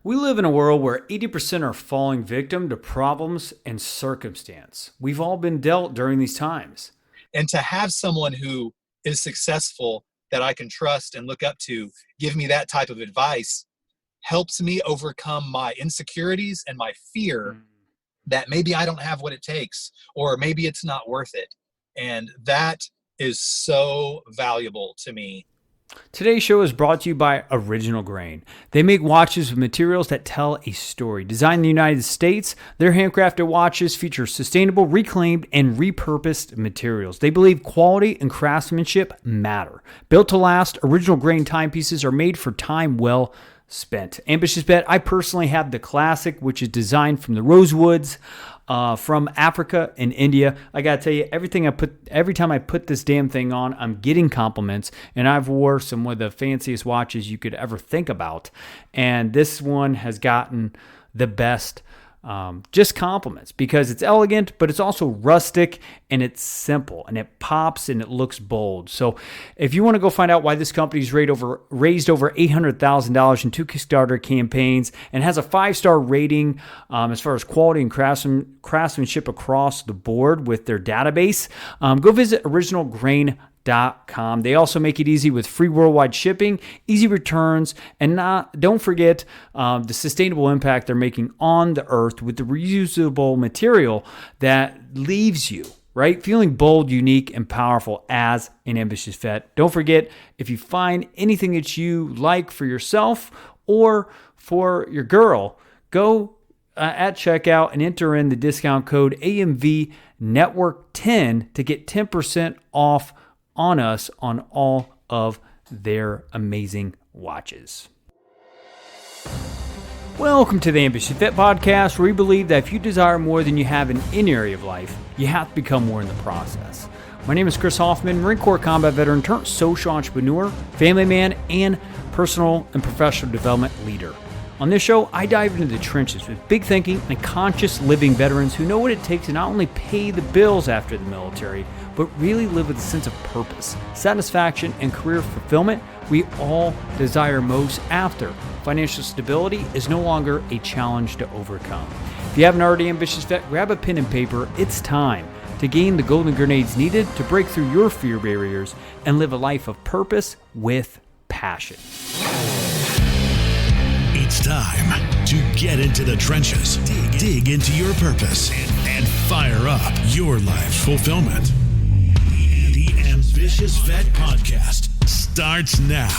We live in a world where 80% are falling victim to problems and circumstance. We've all been dealt during these times. And to have someone who is successful that I can trust and look up to give me that type of advice helps me overcome my insecurities and my fear that maybe I don't have what it takes, or maybe it's not worth it. And that is so valuable to me. Today's show is brought to you by Original Grain. They make watches with materials that tell a story. Designed in the United States, their handcrafted watches feature sustainable, reclaimed, and repurposed materials. They believe quality and craftsmanship matter. Built to last, Original Grain timepieces are made for time well spent. Ambitious Bet, I personally have the classic, which is designed from the rosewoods from Africa and India. I gotta tell you, every time I put this damn thing on, I'm getting compliments, and I've wore some of the fanciest watches you could ever think about, and this one has gotten the best just compliments because it's elegant, but it's also rustic and it's simple and it pops and it looks bold. So if you want to go find out why this company's raised over $800,000 in 2 Kickstarter campaigns and has a 5-star rating as far as quality and craftsmanship across the board with their database, go visit originalgrain.com. They also make it easy with free worldwide shipping, easy returns, and don't forget the sustainable impact they're making on the earth with the reusable material that leaves you, right, feeling bold, unique, and powerful as an ambitious vet. Don't forget, if you find anything that you like for yourself or for your girl, go at checkout and enter in the discount code AMV Network 10 to get 10% off on us on all of their amazing watches. Welcome to the Ambitious Vet Podcast, where we believe that if you desire more than you have in any area of life, you have to become more in the process. My name is Chris Hoffman, Marine Corps combat veteran turned social entrepreneur, family man, and personal and professional development leader. On this show, I dive into the trenches with big thinking and conscious living veterans who know what it takes to not only pay the bills after the military, but really live with a sense of purpose, satisfaction, and career fulfillment we all desire most after financial stability is no longer a challenge to overcome. If you haven't already, ambitious vet, grab a pen and paper. It's time to gain the golden grenades needed to break through your fear barriers and live a life of purpose with passion. It's time to get into the trenches, dig into your purpose, and fire up your life's fulfillment. The Ambitious Vet Podcast starts now.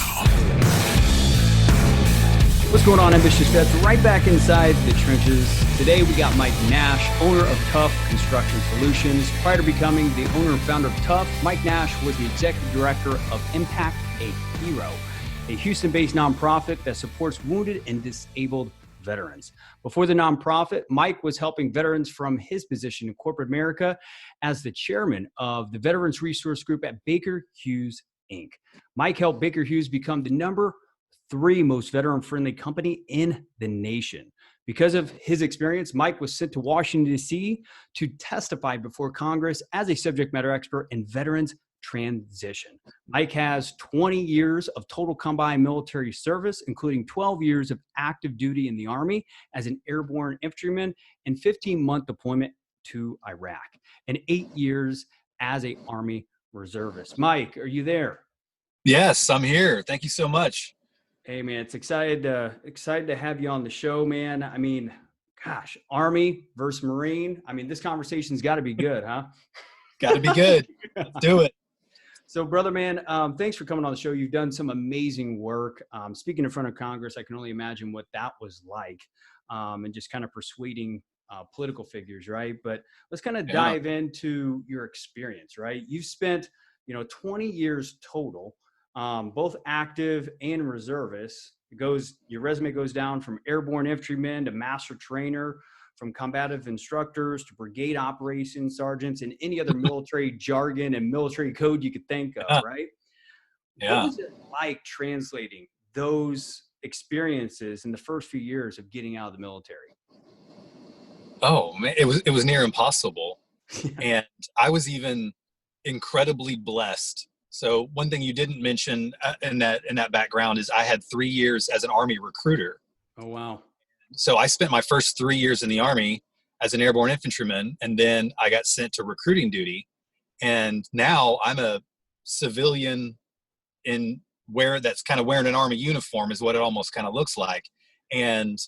What's going on, ambitious vets? Right back inside the trenches. Today we got Mike Nasche, owner of TUFF Construction Solutions. Prior to becoming the owner and founder of TUFF, Mike Nasche was the executive director of Impact a Hero, a Houston-based nonprofit that supports wounded and disabled veterans. Before the nonprofit, Mike was helping veterans from his position in corporate America as the chairman of the Veterans Resource Group at Baker Hughes, Inc. Mike helped Baker Hughes become the number 3 most veteran-friendly company in the nation. Because of his experience, Mike was sent to Washington, D.C. to testify before Congress as a subject matter expert in veterans transition. Mike has 20 years of total combined military service, including 12 years of active duty in the Army as an airborne infantryman and 15-month deployment to Iraq, and 8 years as an Army reservist. Mike, are you there? Yes, I'm here. Thank you so much. Hey, man, it's excited to have you on the show, man. I mean, gosh, Army versus Marine. I mean, this conversation's got to be good, huh? Got to be good. Let's do it. So, brother, man, thanks for coming on the show. You've done some amazing work. Speaking in front of Congress, I can only imagine what that was like, and just kind of persuading political figures, right? But let's kind of dive into your experience, right? You've spent, 20 years total, both active and reservist. Your resume goes down from airborne infantryman to master trainer, from combative instructors to brigade operations sergeants, and any other military jargon and military code you could think of, right? Yeah. What was it like translating those experiences in the first few years of getting out of the military? Oh, man, it was near impossible. And I was even incredibly blessed. So one thing you didn't mention in that background is I had 3 years as an Army recruiter. Oh, wow. So I spent my first 3 years in the Army as an airborne infantryman, and then I got sent to recruiting duty. And now I'm a civilian that's kind of wearing an Army uniform is what it almost kind of looks like. And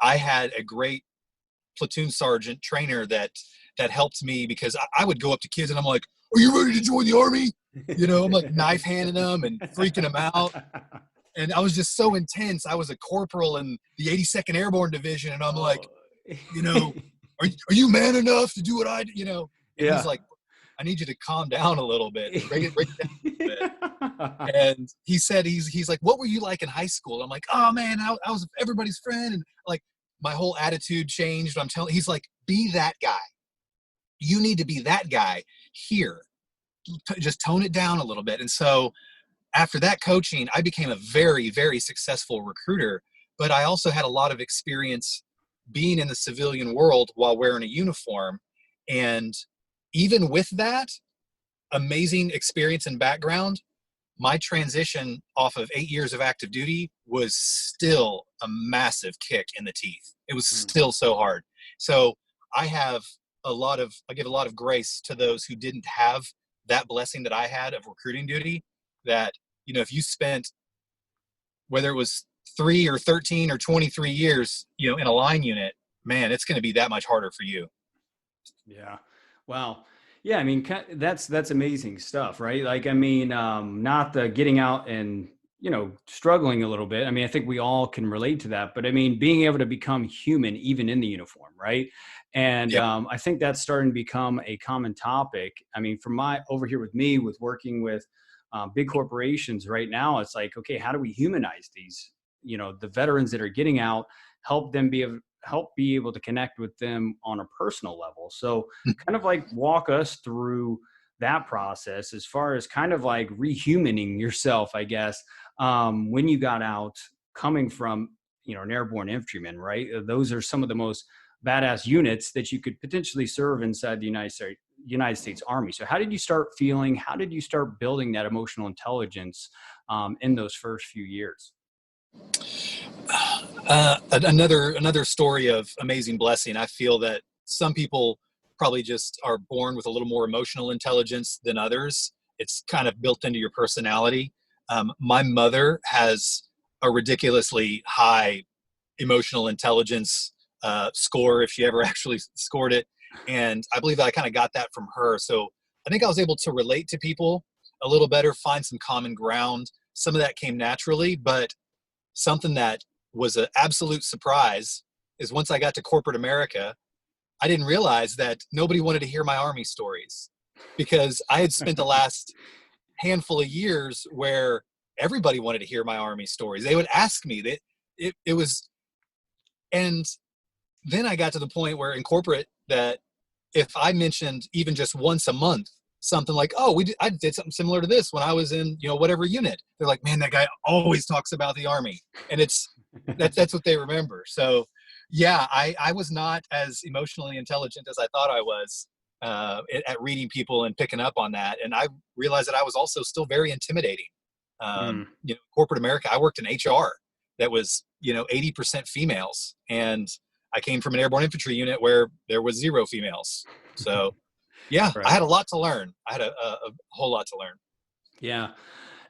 I had a great platoon sergeant trainer that helped me, because I would go up to kids and I'm like, "Are you ready to join the Army?" I'm like knife handing them and freaking them out. And I was just so intense. I was a corporal in the 82nd Airborne Division, and I'm like, are you man enough to do what I do? And he's like, "I need you to calm down a little bit, break it down a little bit." And he said, he's like, "What were you like in high school?" I'm like, "Oh man, I was everybody's friend," and like my whole attitude changed. He's like, "Be that guy. You need to be that guy here. Just tone it down a little bit." And so after that coaching, I became a very, very successful recruiter, but I also had a lot of experience being in the civilian world while wearing a uniform. And even with that amazing experience and background, my transition off of 8 years of active duty was still a massive kick in the teeth. It was still so hard. So I give a lot of grace to those who didn't have that blessing that I had of recruiting duty, that, if you spent, whether it was 3 or 13 or 23 years, in a line unit, man, it's going to be that much harder for you. Yeah. Wow. Yeah. I mean, that's amazing stuff, right? Like, I mean, not the getting out and, struggling a little bit. I mean, I think we all can relate to that, but I mean, being able to become human, even in the uniform, right? And I think that's starting to become a common topic. I mean, over here with me, with working with big corporations right now, it's like, okay, how do we humanize these, the veterans that are getting out, help be able to connect with them on a personal level. So kind of like walk us through that process as far as kind of like rehumaning yourself, I guess, when you got out, coming from, an airborne infantryman, right? Those are some of the most badass units that you could potentially serve inside the United States Army. So how did you start feeling? How did you start building that emotional intelligence in those first few years? Another story of amazing blessing. I feel that some people probably just are born with a little more emotional intelligence than others. It's kind of built into your personality. My mother has a ridiculously high emotional intelligence score, if she ever actually scored it. And I believe that I kind of got that from her. So I think I was able to relate to people a little better, find some common ground. Some of that came naturally, but something that was an absolute surprise is once I got to corporate America, I didn't realize that nobody wanted to hear my Army stories, because I had spent the last handful of years where everybody wanted to hear my Army stories. They would ask me that it was, and then I got to the point where in corporate, that if I mentioned even just once a month something like, "Oh, I did something similar to this when I was in, whatever unit," they're like, "Man, that guy always talks about the Army." And that's what they remember. So yeah, I was not as emotionally intelligent as I thought I was at reading people and picking up on that. And I realized that I was also still very intimidating. Corporate America, I worked in HR that was, 80% females. And I came from an airborne infantry unit where there was 0 females. So yeah, right. I had a lot to learn. I had a whole lot to learn. Yeah.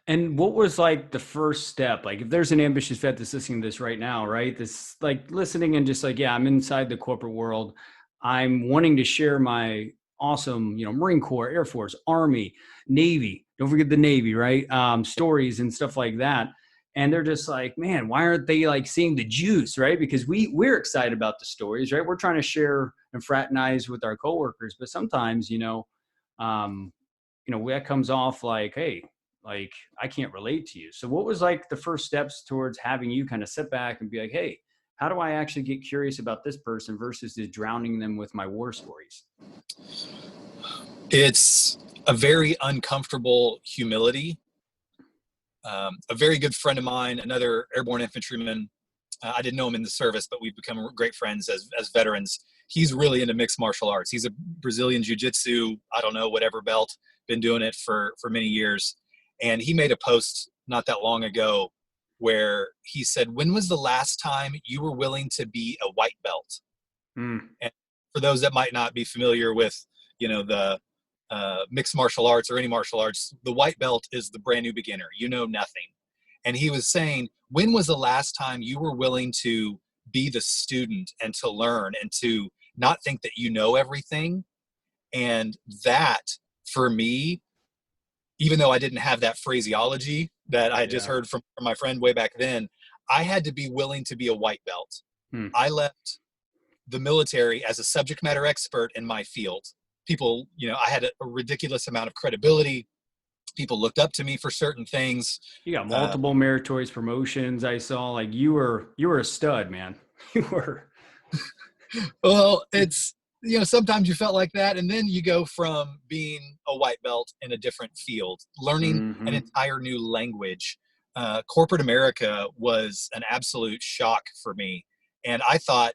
And what was like the first step? Like, if there's an ambitious vet that's listening to this right now, right? This like listening and just like, yeah, I'm inside the corporate world. I'm wanting to share my awesome, Marine Corps, Air Force, Army, Navy. Don't forget the Navy, right? Stories and stuff like that. And they're just like, man, why aren't they like seeing the juice, right? Because we're excited about the stories, right? We're trying to share and fraternize with our coworkers, but sometimes, that comes off like, hey, like I can't relate to you. So what was like the first steps towards having you kind of sit back and be like, hey, how do I actually get curious about this person versus just drowning them with my war stories? It's a very uncomfortable humility. A very good friend of mine, another airborne infantryman, I didn't know him in the service, but we've become great friends as veterans. He's really into mixed martial arts. He's a Brazilian jiu-jitsu, I don't know, whatever belt, been doing it for many years. And he made a post not that long ago where he said, when was the last time you were willing to be a white belt? And for those that might not be familiar with, the mixed martial arts or any martial arts, the white belt is the brand new beginner. You know nothing. And he was saying, when was the last time you were willing to be the student and to learn and to not think that you know everything? And that, for me, even though I didn't have that phraseology that I just heard from my friend way back then, I had to be willing to be a white belt. I left the military as a subject matter expert in my field. People, I had a ridiculous amount of credibility. People looked up to me for certain things. You got multiple meritorious promotions. I saw, like, you were a stud, man. You were. Well, it's, sometimes you felt like that. And then you go from being a white belt in a different field, learning an entire new language. Corporate America was an absolute shock for me. And I thought,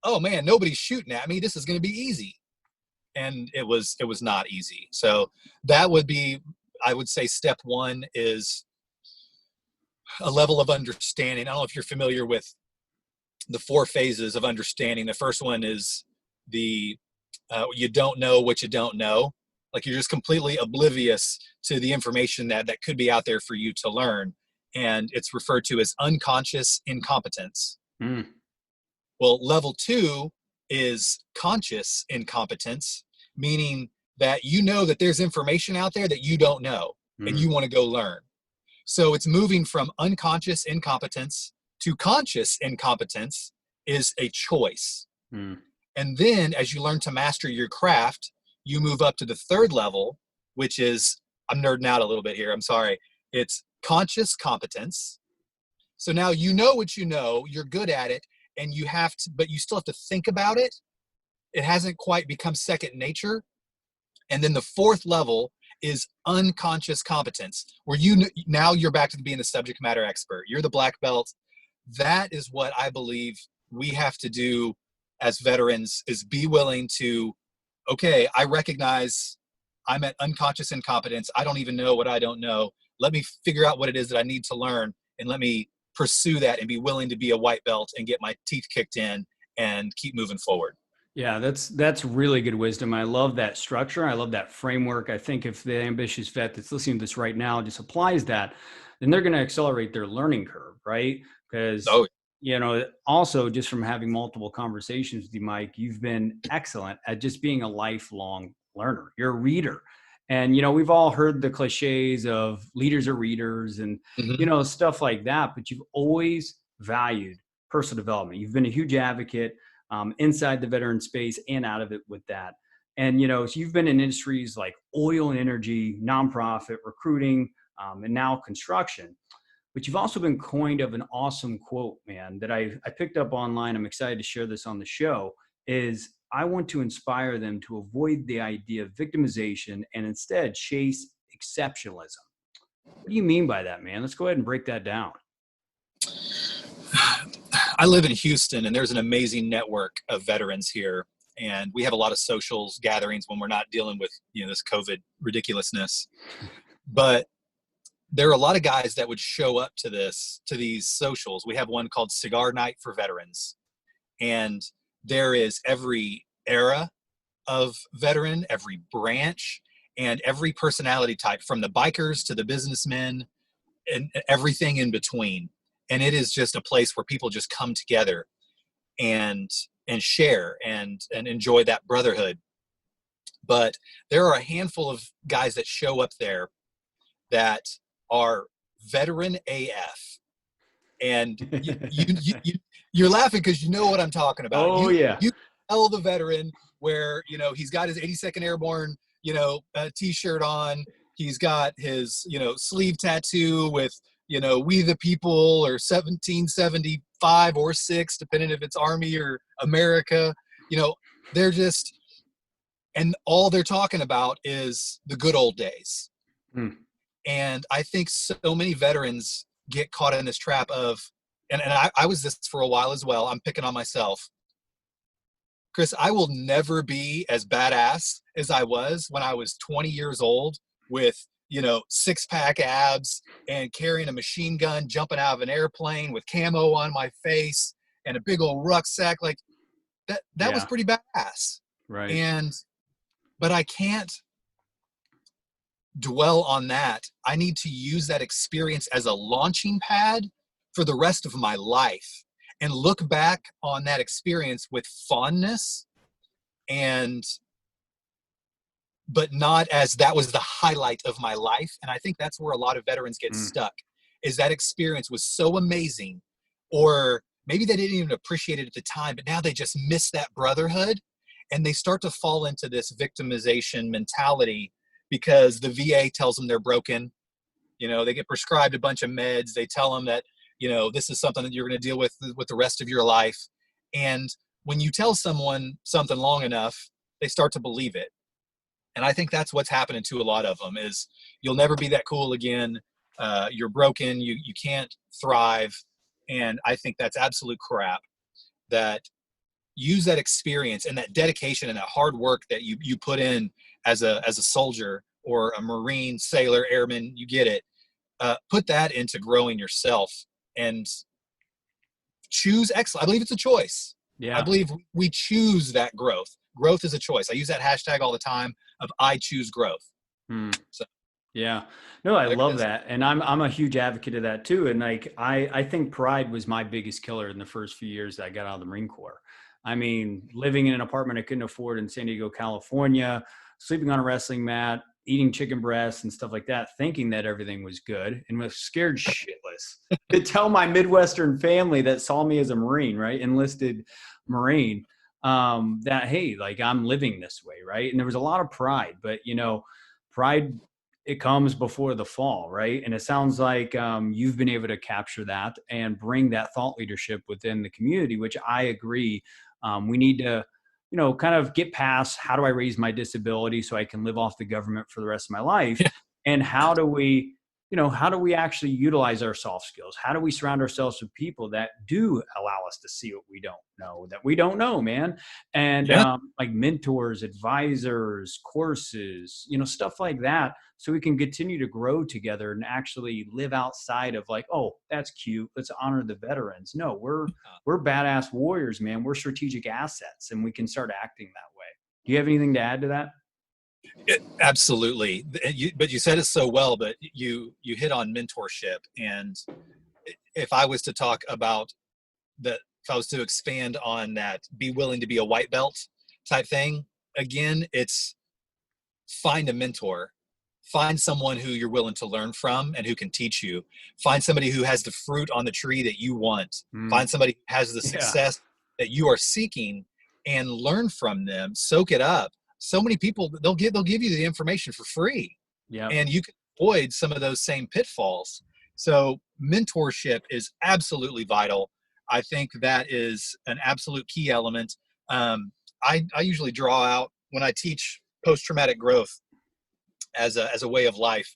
oh man, nobody's shooting at me. This is going to be easy. And it was not easy. So that would be, I would say, step one is a level of understanding. I don't know if you're familiar with the 4 phases of understanding. The first one is the you don't know what you don't know. Like, you're just completely oblivious to the information that could be out there for you to learn. And it's referred to as unconscious incompetence. Well, level 2 is conscious incompetence, meaning that that there's information out there that you don't know and you want to go learn. So it's moving from unconscious incompetence to conscious incompetence is a choice. And then as you learn to master your craft, you move up to the 3rd level, which is, I'm nerding out a little bit here, I'm sorry. It's conscious competence. So now you know what you know, you're good at it, and but you still have to think about it. It hasn't quite become second nature. And then the 4th level is unconscious competence, where now you're back to being the subject matter expert. You're the black belt. That is what I believe we have to do as veterans, is be willing to, okay, I recognize I'm at unconscious incompetence. I don't even know what I don't know. Let me figure out what it is that I need to learn, and let me pursue that and be willing to be a white belt and get my teeth kicked in and keep moving forward. Yeah, that's really good wisdom. I love that structure. I love that framework. I think if the ambitious vet that's listening to this right now just applies that, then they're going to accelerate their learning curve, right? Because, also just from having multiple conversations with you, Mike, you've been excellent at just being a lifelong learner. You're a reader. And, we've all heard the cliches of leaders are readers and, stuff like that, but you've always valued personal development. You've been a huge advocate inside the veteran space and out of it with that. And, so you've been in industries like oil and energy, nonprofit, recruiting, and now construction. But you've also been coined of an awesome quote, man, that I picked up online. I'm excited to share this on the show, is I want to inspire them to avoid the idea of victimization and instead chase exceptionalism. What do you mean by that, man? Let's go ahead and break that down. I live in Houston, and there's an amazing network of veterans here. And we have a lot of socials, gatherings when we're not dealing with, this COVID ridiculousness. But there are a lot of guys that would show up to these socials. We have one called Cigar Night for Veterans. And there is every era of veteran, every branch, and every personality type, from the bikers to the businessmen and everything in between. And it is just a place where people just come together and share and enjoy that brotherhood. But there are a handful of guys that show up there that are veteran AF. And you're laughing because you know what I'm talking about. You tell the veteran where, he's got his 82nd Airborne, t-shirt on. He's got his, sleeve tattoo with, We the People or 1775 or 6, depending if it's Army or America. They're just, and all they're talking about is the good old days. And I think so many veterans get caught in this trap of, and I was this for a while as well. I'm picking on myself. Chris, I will never be as badass as I was when I was 20 years old with six-pack abs and carrying a machine gun, jumping out of an airplane with camo on my face and a big old rucksack. Like that was pretty badass. Right. But I can't dwell on that. I need to use that experience as a launching pad for the rest of my life and look back on that experience with fondness, but not as that was the highlight of my life. And I think that's where a lot of veterans get stuck, is that experience was so amazing, or maybe they didn't even appreciate it at the time, but now they just miss that brotherhood, and they start to fall into this victimization mentality because the VA tells them they're broken. They get prescribed a bunch of meds. They tell them that, this is something that you're going to deal with the rest of your life. And when you tell someone something long enough, they start to believe it. And I think that's what's happening to a lot of them is you'll never be that cool again. You're broken. You can't thrive. And I think that's absolute crap. That use that experience and that dedication and that hard work that you put in as a soldier or a Marine, sailor, airman, you get it. Put that into growing yourself and choose excellence. I believe it's a choice. Yeah. I believe we choose that growth. Growth is a choice. I use that hashtag all the time of I choose growth. So yeah, no, I love that. And I'm a huge advocate of that too. And like, I think pride was my biggest killer in the first few years that I got out of the Marine Corps. I mean, living in an apartment I couldn't afford in San Diego, California, sleeping on a wrestling mat, eating chicken breasts and stuff like that, thinking that everything was good, and was scared shitless to tell my Midwestern family that saw me as a Marine, right? Enlisted Marine, that, hey, like I'm living this way. Right. And there was a lot of pride, but pride, it comes before the fall. Right. And it sounds like, you've been able to capture that and bring that thought leadership within the community, which I agree. We need to, kind of get past how do I raise my disability so I can live off the government for the rest of my life? Yeah. And how do we actually utilize our soft skills? How do we surround ourselves with people that do allow us to see what we don't know, man? And like mentors, advisors, courses, stuff like that. So we can continue to grow together and actually live outside of like, oh, that's cute, let's honor the veterans. No, we're badass warriors, man. We're strategic assets, and we can start acting that way. Do you have anything to add to that? Absolutely. But you said it so well, but you hit on mentorship. And if I was to talk about if I was to expand on that, be willing to be a white belt type thing, again, it's find a mentor. Find someone who you're willing to learn from and who can teach you. Find somebody who has the fruit on the tree that you want. Find somebody who has the success that you are seeking and learn from them. Soak it up. So many people, they'll give you the information for free. Yeah. And you can avoid some of those same pitfalls. So mentorship is absolutely vital. I think that is an absolute key element. I usually draw out when I teach post-traumatic growth as a way of life.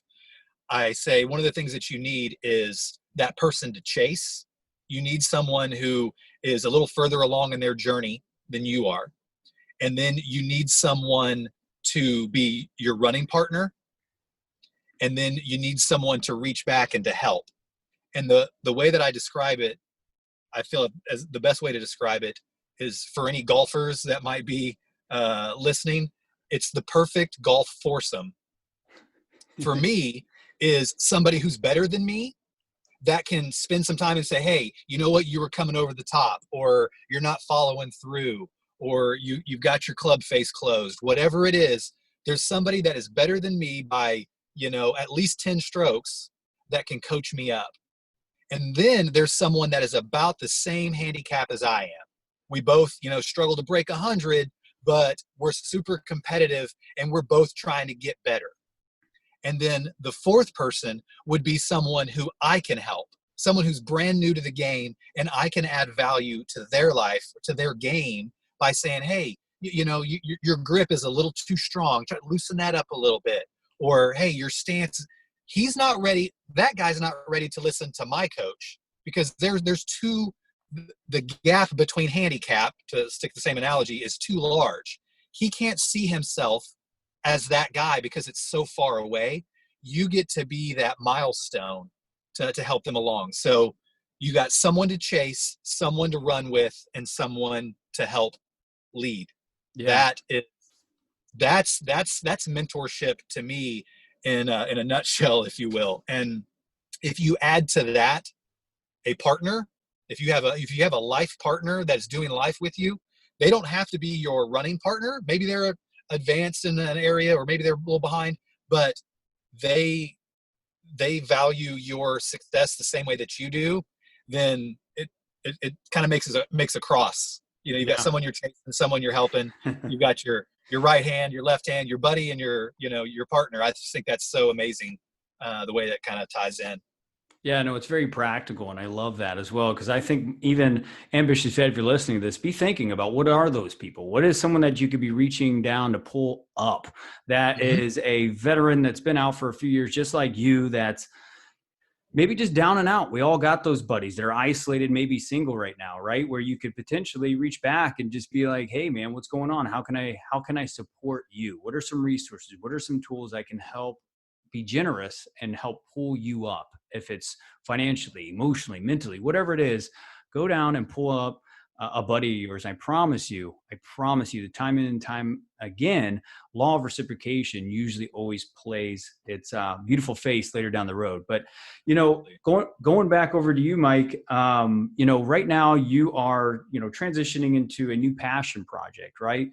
I say one of the things that you need is that person to chase. You need someone who is a little further along in their journey than you are. And then you need someone to be your running partner. And then you need someone to reach back and to help. And the way that I describe it, I feel as the best way to describe it is for any golfers that might be listening, it's the perfect golf foursome. For me, is somebody who's better than me that can spend some time and say, hey, you know what, you were coming over the top, or you're not following through, or you've got your club face closed, whatever it is. There's somebody that is better than me by, at least 10 strokes that can coach me up. And then there's someone that is about the same handicap as I am. We both, struggle to break 100, but we're super competitive and we're both trying to get better. And then the fourth person would be someone who I can help, someone who's brand new to the game, and I can add value to their life, to their game by saying, hey, your grip is a little too strong. Try to loosen that up a little bit. Or, hey, your stance, he's not ready. That guy's not ready to listen to my coach, because the gap between handicap, to stick the same analogy, is too large. He can't see himself as that guy because it's so far away. you get to be that milestone to help them along. So you got someone to chase, someone to run with, and someone to help lead. Yeah. That's mentorship to me in a nutshell, if you will. And if you add to that a partner, if you have a life partner that's doing life with you, they don't have to be your running partner. Maybe they're advanced in an area, or maybe they're a little behind, but they value your success the same way that you do. Then it kind of makes a cross. You've got someone you're chasing, someone you're helping. You've got your right hand, your left hand, your buddy, and your partner. I just think that's so amazing, the way that kind of ties in. Yeah, no, it's very practical, and I love that as well, because I think even ambitious vet, if you're listening to this, be thinking about what are those people? What is someone that you could be reaching down to pull up? That is a veteran that's been out for a few years, just like you, that's maybe just down and out. We all got those buddies. They're isolated, maybe single right now, right? Where you could potentially reach back and just be like, hey man, what's going on? How can I support you? What are some resources? What are some tools I can help be generous and help pull you up? If it's financially, emotionally, mentally, whatever it is, go down and pull up a buddy of yours. I promise you, the time and time again, law of reciprocation usually always plays its beautiful face later down the road. But, going back over to you, Mike, right now you are, transitioning into a new passion project, right?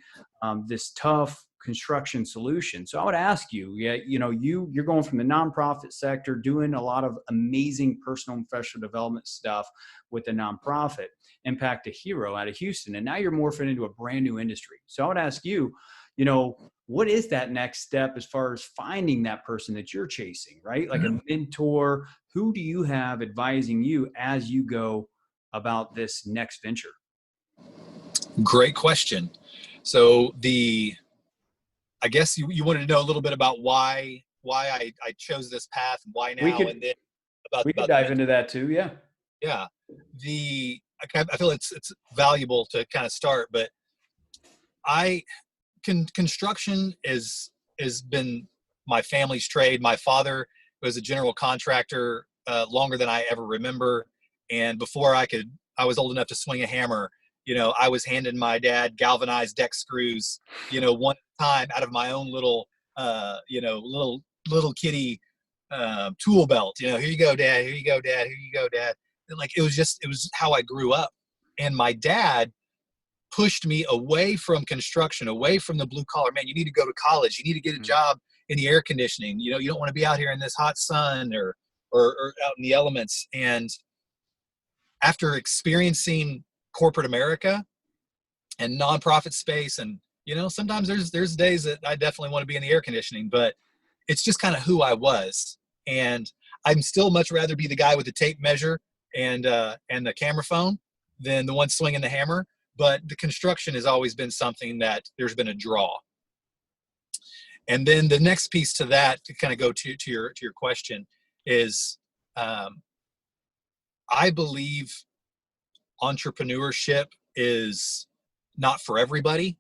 This TUFF Construction Solutions. So I would ask you, you're going from the nonprofit sector, doing a lot of amazing personal and professional development stuff with the nonprofit, Impact a Hero out of Houston, and now you're morphing into a brand new industry. So I would ask you, what is that next step as far as finding that person that you're chasing, right? Like a mentor. Who do you have advising you as you go about this next venture? Great question. So I guess you wanted to know a little bit about why I chose this path and why now, and then we could dive into that too. Yeah. Yeah. I feel it's valuable to kind of start, but construction has been my family's trade. My father was a general contractor longer than I ever remember, and before I was old enough to swing a hammer, I was handing my dad galvanized deck screws, one time out of my own little kitty tool belt. Here you go, Dad. Here you go, Dad. Here you go, Dad. And it was how I grew up. And my dad pushed me away from construction, away from the blue collar. Man, you need to go to college. You need to get a job in the air conditioning. You don't want to be out here in this hot sun or out in the elements. And after experiencing corporate America and nonprofit space, and sometimes there's days that I definitely want to be in the air conditioning, but it's just kind of who I was. And I'm still much rather be the guy with the tape measure and the camera phone than the one swinging the hammer. But the construction has always been something that there's been a draw. And then the next piece to that, to kind of go to your question, is I believe entrepreneurship is not for everybody.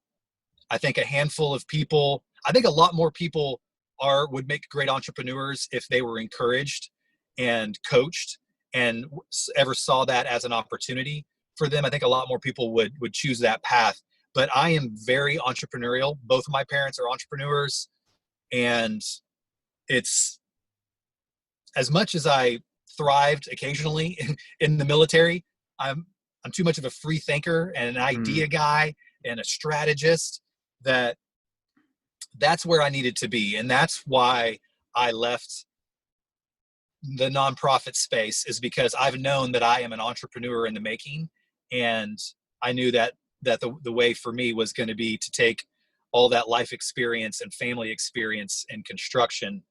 I think a handful of people, I think a lot more people would make great entrepreneurs if they were encouraged and coached and ever saw that as an opportunity for them. I think a lot more people would choose that path. But I am very entrepreneurial. Both of my parents are entrepreneurs, and it's, as much as I thrived occasionally in the military, I'm too much of a free thinker and an idea guy and a strategist that's where I needed to be. And that's why I left the nonprofit space, is because I've known that I am an entrepreneur in the making. And I knew that the way for me was going to be to take all that life experience and family experience in construction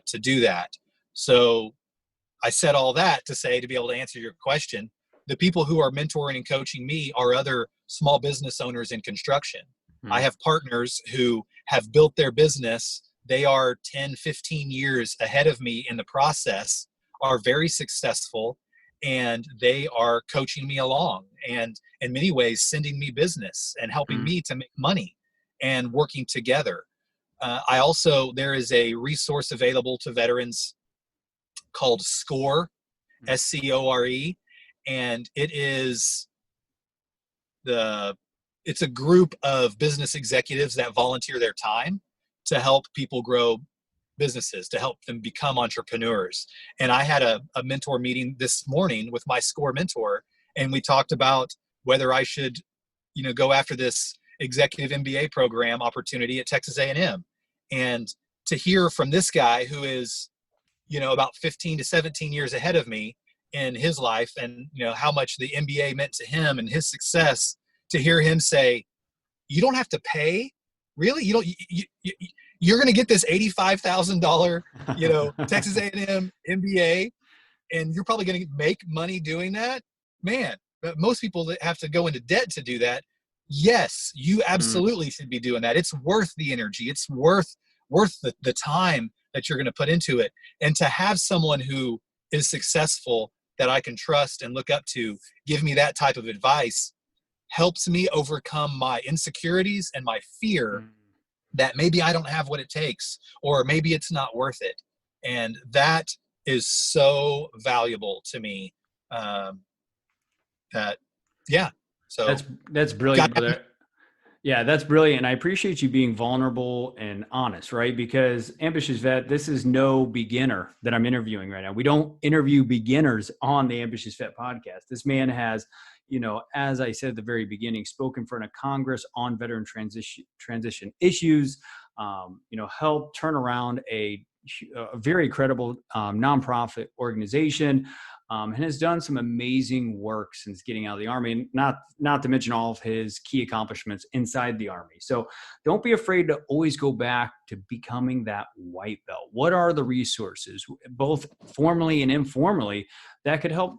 to do that. So I said all that to say, to be able to answer your question, the people who are mentoring and coaching me are other small business owners in construction. I have partners who have built their business. They are 10, 15 years ahead of me in the process, are very successful, and they are coaching me along and in many ways sending me business and helping me to make money and working together. There is a resource available to veterans called SCORE, SCORE, and it's a group of business executives that volunteer their time to help people grow businesses, to help them become entrepreneurs. And I had a mentor meeting this morning with my SCORE mentor, and we talked about whether I should, go after this executive MBA program opportunity at Texas A&M. And to hear from this guy who is, about 15 to 17 years ahead of me in his life, and, how much the MBA meant to him and his success, to hear him say, you don't have to pay, really? You're going to get this $85,000, Texas A&M MBA, and you're probably going to make money doing that, man. But most people that have to go into debt to do that, yes, you absolutely should be doing that. It's worth the energy. It's worth the time that you're going to put into it. And to have someone who is successful that I can trust and look up to give me that type of advice helps me overcome my insecurities and my fear that maybe I don't have what it takes, or maybe it's not worth it. And that is so valuable to me. So that's brilliant, brother. Yeah, that's brilliant. And I appreciate you being vulnerable and honest, right? Because Ambitious Vet, this is no beginner that I'm interviewing right now. We don't interview beginners on the Ambitious Vet podcast. This man has, as I said at the very beginning, spoken in front of Congress on veteran transition issues, helped turn around a very credible nonprofit organization, and has done some amazing work since getting out of the Army, and not to mention all of his key accomplishments inside the Army. So don't be afraid to always go back to becoming that white belt. What are the resources, both formally and informally, that could help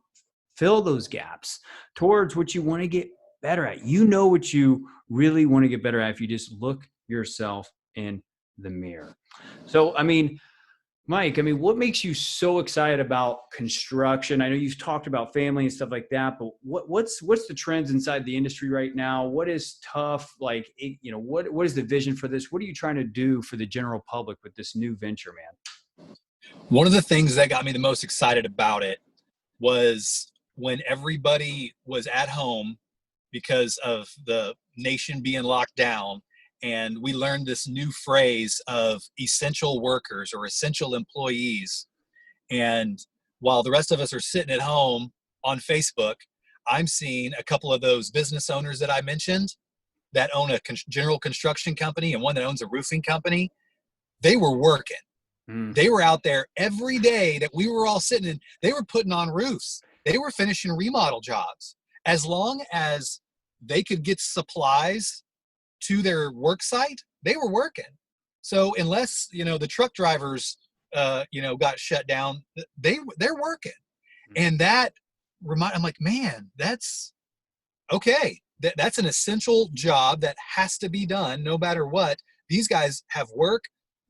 fill those gaps towards what you want to get better at? You know what you really want to get better at if you just look yourself in the mirror. So, Mike, what makes you so excited about construction? I know you've talked about family and stuff like that, but what's the trends inside the industry right now? What is TUFF like? What is the vision for this? What are you trying to do for the general public with this new venture, man? One of the things that got me the most excited about it was when everybody was at home because of the nation being locked down. And we learned this new phrase of essential workers or essential employees. And while the rest of us are sitting at home on Facebook, I'm seeing a couple of those business owners that I mentioned that own a general construction company and one that owns a roofing company. They were working. They were out there every day that we were all sitting in. They were putting on roofs. They were finishing remodel jobs. As long as they could get supplies to their work site, they were working. So unless, the truck drivers, got shut down, they're working. And that I'm like, man, that's okay. That's an essential job that has to be done no matter what. These guys have work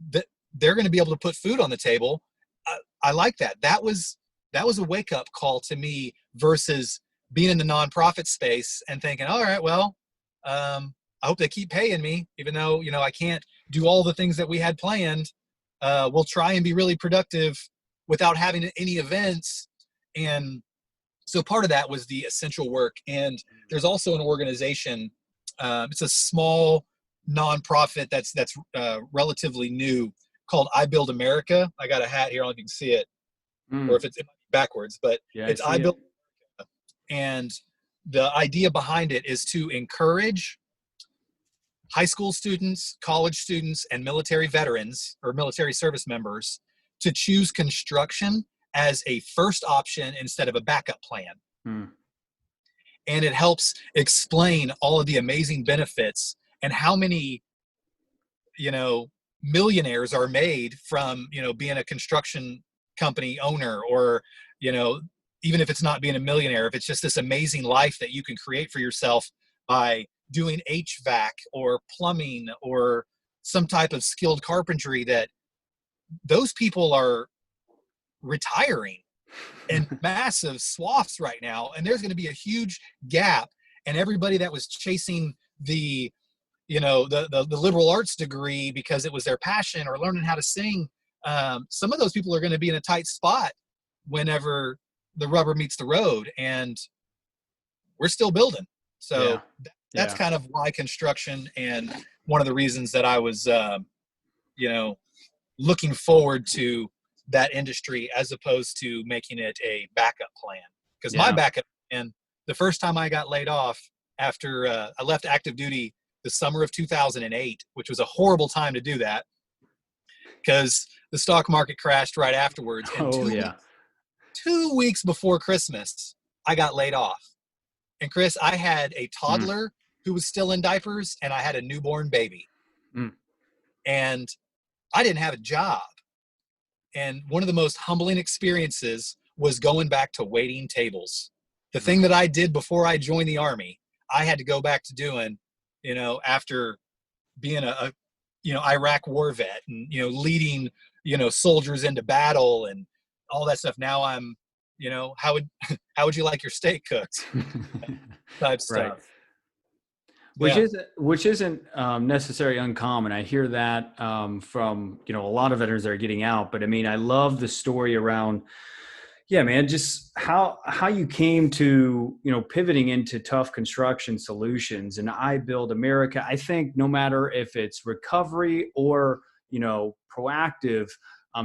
that they're going to be able to put food on the table. I like that. That was a wake up call to me versus being in the nonprofit space and thinking, all right, well, I hope they keep paying me, even though, I can't do all the things that we had planned. We'll try and be really productive without having any events. And so part of that was the essential work. And there's also an organization, it's a small nonprofit that's relatively new, called I Build America. I got a hat here, I don't know if you can see it, or if it's backwards, but it's I Build America. And the idea behind it is to encourage high school students, college students, and military veterans or military service members to choose construction as a first option instead of a backup plan. And it helps explain all of the amazing benefits and how many, millionaires are made from, being a construction company owner, or, even if it's not being a millionaire, if it's just this amazing life that you can create for yourself by doing HVAC or plumbing or some type of skilled carpentry, that those people are retiring in massive swaths right now. And there's going to be a huge gap. And everybody that was chasing the, the liberal arts degree because it was their passion, or learning how to sing. Some of those people are going to be in a tight spot whenever the rubber meets the road, and we're still building. So that's kind of why construction, and one of the reasons that I was, looking forward to that industry as opposed to making it a backup plan. Because my backup plan, the first time I got laid off after I left active duty the summer of 2008, which was a horrible time to do that because the stock market crashed right afterwards. And 2 weeks before Christmas, I got laid off. And Chris, I had a toddler who was still in diapers, and I had a newborn baby. And I didn't have a job. And one of the most humbling experiences was going back to waiting tables. The thing that I did before I joined the Army, I had to go back to doing, after being a Iraq war vet and, leading, soldiers into battle and all that stuff. Now I'm, how would you like your steak cooked? Type stuff. Which isn't necessarily uncommon. I hear that from, a lot of veterans that are getting out. But I mean, I love the story around, just how you came to, pivoting into TUFF Construction Solutions and I Build America. I think no matter if it's recovery or, proactive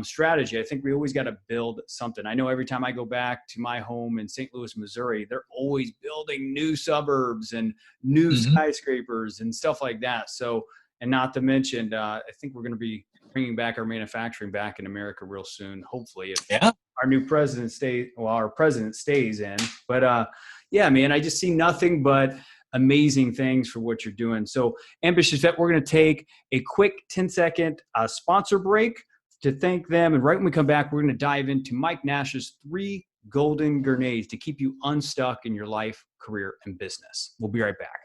strategy, I think we always got to build something. I know every time I go back to my home in St. Louis, Missouri, they're always building new suburbs and new skyscrapers and stuff like that. So, and not to mention, I think we're going to be bringing back our manufacturing back in America real soon, hopefully, if our new president our president stays in. But man, I just see nothing but amazing things for what you're doing. So Ambitious Vet, we're going to take a quick 10-second sponsor break to thank them. And right when we come back, we're going to dive into Mike Nasche's 3 golden grenades to keep you unstuck in your life, career, and business. We'll be right back.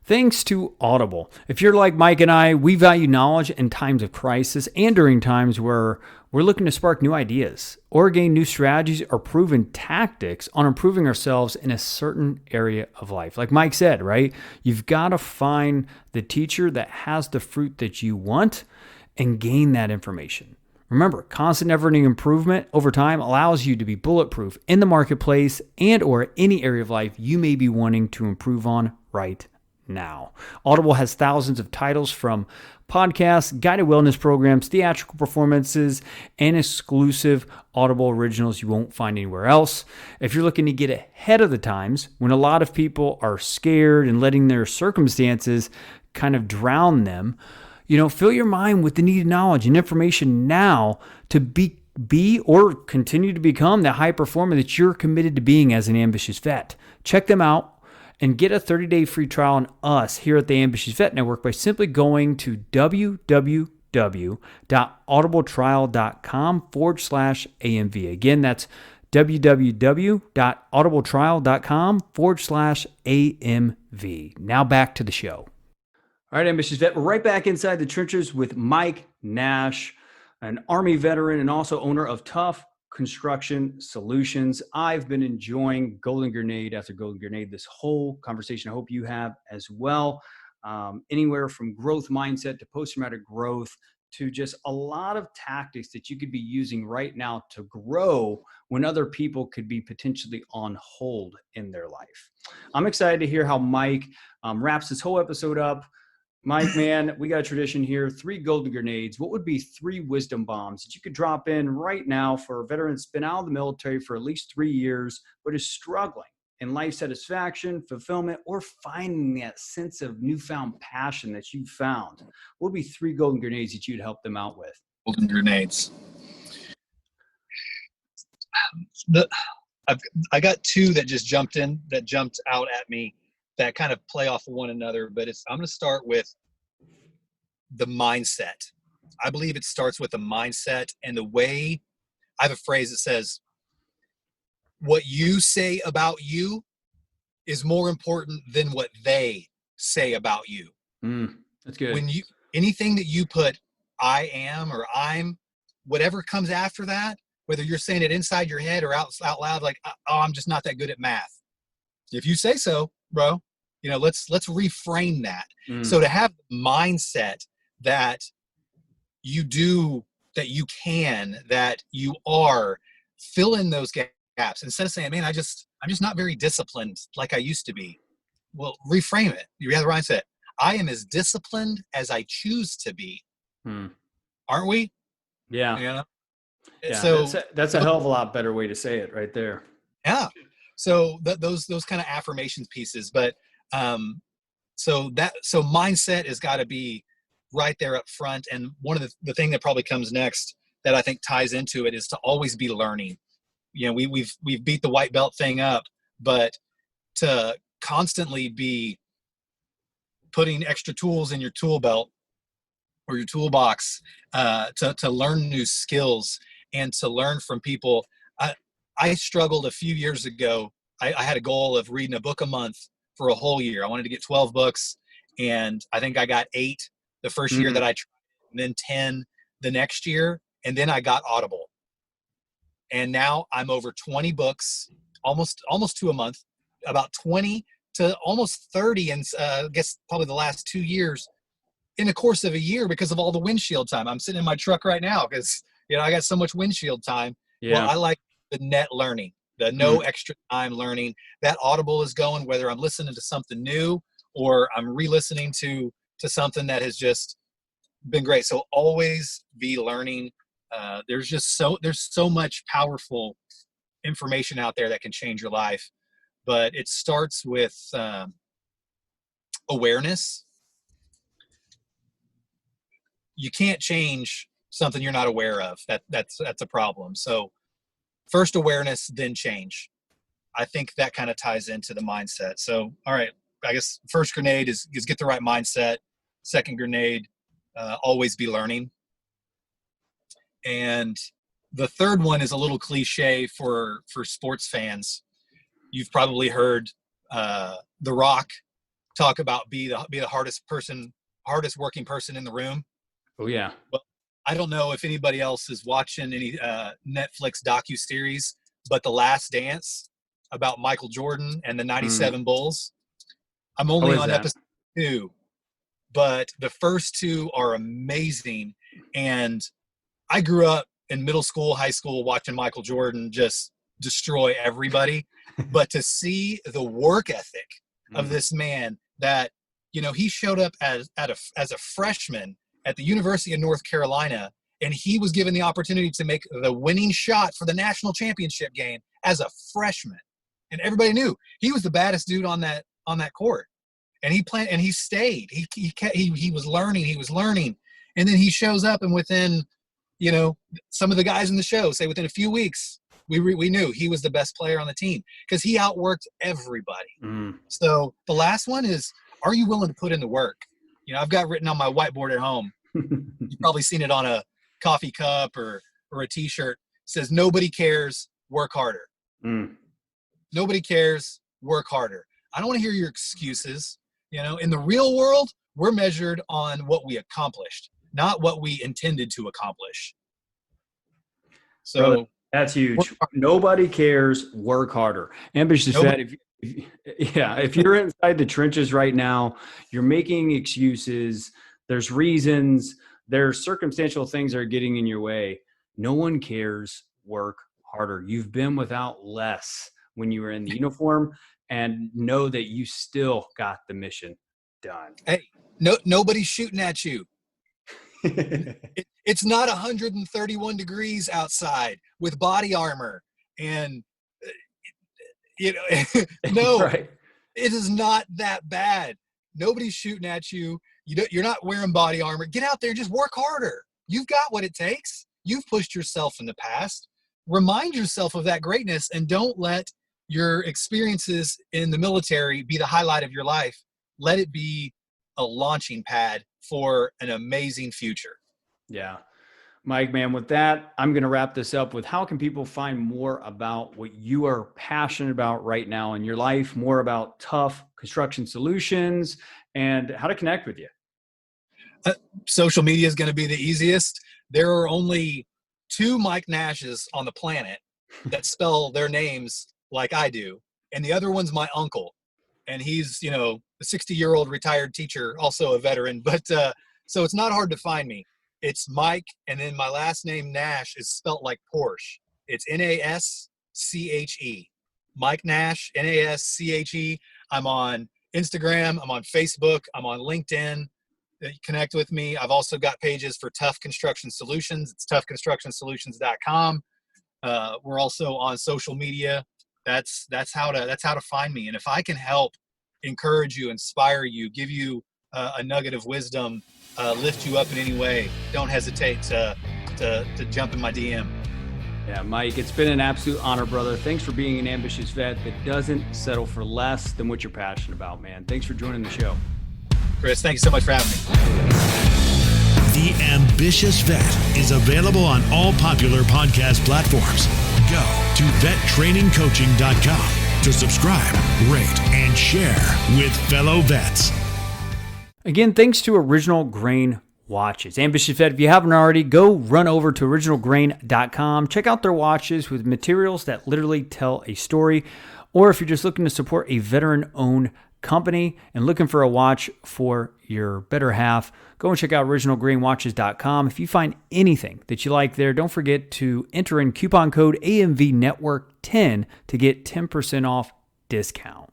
Thanks to Audible. If you're like Mike and I, we value knowledge in times of crisis and during times where we're looking to spark new ideas or gain new strategies or proven tactics on improving ourselves in a certain area of life. Like Mike said, right? You've got to find the teacher that has the fruit that you want and gain that information. Remember, constant never-ending improvement over time allows you to be bulletproof in the marketplace and or any area of life you may be wanting to improve on right now. Audible has thousands of titles from podcasts, guided wellness programs, theatrical performances, and exclusive Audible originals you won't find anywhere else. If you're looking to get ahead of the times when a lot of people are scared and letting their circumstances kind of drown them, fill your mind with the needed knowledge and information now to be or continue to become the high performer that you're committed to being as an ambitious vet. Check them out and get a 30-day free trial on us here at the Ambitious Vet Network by simply going to www.audibletrial.com/AMV. Again, that's www.audibletrial.com/AMV. Now back to the show. All right, Ambitious Vet, we're right back inside the trenches with Mike Nasche, an Army veteran and also owner of TUFF Construction Solutions. I've been enjoying Golden Grenade after Golden Grenade this whole conversation. I hope you have as well. Anywhere from growth mindset to post-traumatic growth to just a lot of tactics that you could be using right now to grow when other people could be potentially on hold in their life. I'm excited to hear how Mike wraps this whole episode up. Mike, man, we got a tradition here, 3 golden grenades. What would be 3 wisdom bombs that you could drop in right now for a veteran that's been out of the military for at least 3 years, but is struggling in life satisfaction, fulfillment, or finding that sense of newfound passion that you found? What would be 3 golden grenades that you'd help them out with? Golden grenades. I got 2 that just jumped out at me that kind of play off of one another, but I'm going to start with the mindset. I believe it starts with the mindset and the way. I have a phrase that says, what you say about you is more important than what they say about you. That's good. Anything that you put, I am, or I'm, whatever comes after that, whether you're saying it inside your head or out loud, like, oh, I'm just not that good at math. If you say so, bro, let's reframe that. Mm. So to have the mindset that you do, that you can, that you are, fill in those gaps instead of saying, man, I'm just not very disciplined like I used to be. Well, reframe it. You have the mindset. I am as disciplined as I choose to be. Aren't we? Yeah. Yeah. Yeah. So that's a hell of a lot better way to say it right there. Yeah. So those kind of affirmations pieces, but so mindset has got to be right there up front. And one of the thing that probably comes next that I think ties into it is to always be learning. We've beat the white belt thing up, but to constantly be putting extra tools in your tool belt or your toolbox to learn new skills and to learn from people. I struggled a few years ago. I had a goal of reading a book a month for a whole year. I wanted to get 12 books, and I think I got 8 the first year that I tried, and then 10 the next year, and then I got Audible. And now I'm over 20 books, almost 2 a month, about 20 to almost 30, and I guess probably the last 2 years in the course of a year because of all the windshield time. I'm sitting in my truck right now because I got so much windshield time. Yeah. Well, I like the net learning, the no extra time learning. That Audible is going, whether I'm listening to something new or I'm re-listening to something that has just been great. So always be learning. There's so much powerful information out there that can change your life, but it starts with awareness. You can't change something you're not aware of. That's a problem. So first awareness, then change. I think that kind of ties into the mindset. So, all right, I guess first grenade is get the right mindset. Second grenade, always be learning. And the third one is a little cliche for sports fans. You've probably heard The Rock talk about be the hardest working person in the room. Oh yeah. Well, I don't know if anybody else is watching any Netflix docuseries, but The Last Dance about Michael Jordan and the 97 Bulls. I'm only on episode 2, but the first 2 are amazing. And I grew up in middle school, high school, watching Michael Jordan just destroy everybody. But to see the work ethic of this man that, he showed up as a freshman at the University of North Carolina, and he was given the opportunity to make the winning shot for the national championship game as a freshman. And everybody knew he was the baddest dude on that court. And he stayed. He was learning. And then he shows up, and within, some of the guys in the show say within a few weeks, we knew he was the best player on the team because he outworked everybody. So the last one is, are you willing to put in the work? I've got written on my whiteboard at home. You've probably seen it on a coffee cup or a T-shirt. It says, nobody cares, work harder. Nobody cares, work harder. I don't want to hear your excuses. In the real world, we're measured on what we accomplished, not what we intended to accomplish. So bro, that's huge. Nobody cares, work harder. Ambitious Vet, if you're inside the trenches right now, you're making excuses, there's reasons, there's circumstantial things that are getting in your way. No one cares, work harder. You've been without less when you were in the uniform, and know that you still got the mission done. Hey, nobody's shooting at you. It's not 131 degrees outside with body armor and no, right. It is not that bad. Nobody's shooting at you. You're not wearing body armor. Get out there and just work harder. You've got what it takes. You've pushed yourself in the past. Remind yourself of that greatness, and don't let your experiences in the military be the highlight of your life. Let it be a launching pad for an amazing future. Yeah. Mike, man, with that, I'm going to wrap this up with how can people find more about what you are passionate about right now in your life, more about TUFF Construction Solutions, and how to connect with you? Social media is going to be the easiest. There are only 2 Mike Nasches on the planet that spell their names like I do. And the other one's my uncle. And he's, the a 60-year-old retired teacher, also a veteran. But so it's not hard to find me. It's Mike, and then my last name Nasche is spelt like Porsche. It's Nasche. Mike Nasche, Nasche. I'm on Instagram. I'm on Facebook. I'm on LinkedIn. Connect with me. I've also got pages for TUFF Construction Solutions. It's tuffconstructionsolutions.com. We're also on social media. That's how to find me. And if I can help encourage you, inspire you, give you a nugget of wisdom, lift you up in any way, don't hesitate to jump in my DM. Yeah, Mike, it's been an absolute honor, brother. Thanks for being an ambitious vet that doesn't settle for less than what you're passionate about, man. Thanks for joining the show. Chris, thank you so much for having me. The Ambitious Vet is available on all popular podcast platforms. Go to vettrainingcoaching.com to subscribe, rate, and share with fellow vets. Again, thanks to Original Grain Watches. Ambitious Vet, if you haven't already, go run over to originalgrain.com. Check out their watches with materials that literally tell a story. Or if you're just looking to support a veteran-owned company and looking for a watch for your better half, go and check out originalgrainwatches.com. If you find anything that you like there, don't forget to enter in coupon code AMV Network 10 to get 10% off discount.